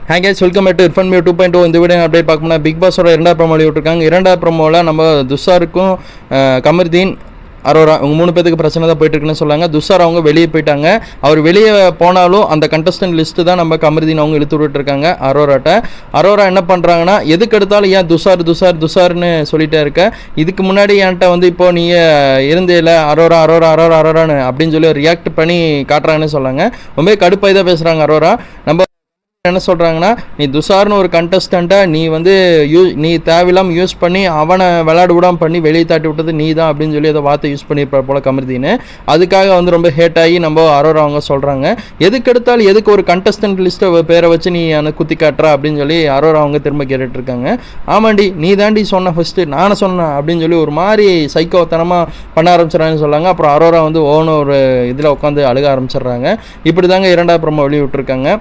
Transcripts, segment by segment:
Hi guys, welcome back to Irfan மியூ 2.0. இந்த video update பார்க்கணும்னா பிக் பாஸோட 2வது ப்ரோமோ விட்டுருக்காங்க. 2வது ப்ரோமோவில் நம்ம துஷாருக்கும் கமருதீன் அரோரா அவங்க 3 பேருக்கு பிரச்சனை தான் போயிட்டு இருக்குன்னு சொல்லாங்க. துஷார் அவங்க வெளியே போயிட்டாங்க. அவர் வெளியே போனாலும் அந்த கண்டஸ்டன்ட் லிஸ்ட்டு தான் நம்ம கமருதீன் அவங்க இழுத்து விட்டுருக்காங்க அரோராட்ட. அரோரா என்ன பண்ணுறாங்கன்னா, எதுக்கு எடுத்தாலும் ஏன் துஷார் துஷார் துஷார்னு சொல்லிட்டே இருக்க, இதுக்கு முன்னாடி என்கிட்ட வந்து இப்போ நீ இருந்தேல அரோரா அரோரா அரோரா அரோரான்னு அப்படின்னு சொல்லி ரியாக்ட் பண்ணி காட்டுறாங்கன்னு சொல்லாங்க. ரொம்ப கடுப்பாக தான் பேசுகிறாங்க அரோரா. நம்ம என்ன சொல்கிறாங்கன்னா, நீ துஷார்னு ஒரு கண்டஸ்டண்ட்டை நீ வந்து நீ தேவையில்லாமல் யூஸ் பண்ணி அவனை விளையாட விடாமல் பண்ணி வெளியே தாட்டி விட்டது நீ தான் அப்படின்னு சொல்லி அதை வார்த்தை யூஸ் பண்ணியிருப்பார் போல கமருதீன். அதுக்காக வந்து ரொம்ப ஹேட் ஆகி நம்ம அரோரா அவங்க சொல்கிறாங்க, எதுக்கு எடுத்தாலும் எதுக்கு ஒரு கண்டஸ்டன்ட் லிஸ்ட்டை பேரை வச்சு நீ எனக்கு குத்தி காட்டுறா அப்படின்னு சொல்லி அரோரா அவங்க திரும்ப கேட்டுட்ருக்காங்க. ஆமாண்டி நீ தாண்டி சொன்ன ஃபஸ்ட்டு நானே சொன்னேன் அப்படின்னு சொல்லி ஒரு மாதிரி சைக்கோத்தனமாக பண்ண ஆரம்பிச்சிடறாங்கன்னு சொல்லாங்க. அப்புறம் அரோரா வந்து ஒரு இதில் உட்காந்து அழுக ஆரம்பிச்சிடுறாங்க. இப்படி தாங்க 2வது ப்ரோமோ வெளியிட்டிருக்காங்க.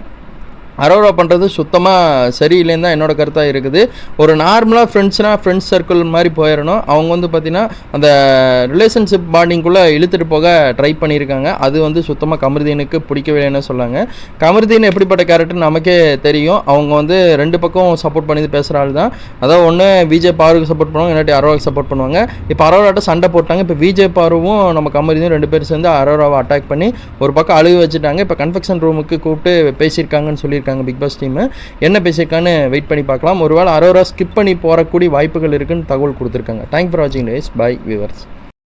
அரோரா பண்ணுறது சுத்தமாக சரியில்லைன்னு தான் என்னோட கருத்தாக இருக்குது. ஒரு நார்மலாக ஃப்ரெண்ட்ஸ் சர்க்கிள் மாதிரி போயிடணும். அவங்க வந்து பார்த்திங்கன்னா அந்த ரிலேஷன்ஷிப் பாண்டிங்குள்ளே இழுத்துட்டு போக ட்ரை பண்ணியிருக்காங்க. அது வந்து சுத்தமாக கமருதீனுக்கு பிடிக்கவில்லைன்னு சொல்லாங்க. கமருதீன் எப்படிப்பட்ட கேரக்டர் நமக்கே தெரியும். அவங்க வந்து 2 பக்கம் சப்போர்ட் பண்ணி பேசுகிற ஆள் தான். அதாவது ஒன்று விஜய் பாருக்கு சப்போர்ட் பண்ணுவாங்க, இல்லாட்டி அரோராவுக்கு சப்போர்ட் பண்ணுவாங்க. இப்போ அரோராட்ட சண்டை போட்டாங்க. இப்போ விஜய் பாருவும் நம்ம கமருதீனும் 2 பேர் சேர்ந்து அரோராவை அட்டாக் பண்ணி ஒரு பக்கம் அழுக வச்சுட்டாங்க. இப்போ கன்ஃபெக்ஷன் ரூமுக்கு கூப்பிட்டு பேசியிருக்காங்கன்னு சொல்லியிருக்காங்க பிக் பாஸ் டீம். என்ன பேசியிருக்கான்னு வெயிட் பண்ணி பார்க்கலாம். ஒருவேளை அரோரா ஸ்கிப் பண்ணி போகக்கூடிய வாய்ப்புகள் இருக்குன்னு தகவல் கொடுத்துருக்காங்க. தேங்க் ஃபார் வாட்சிங் கைஸ். Bye viewers.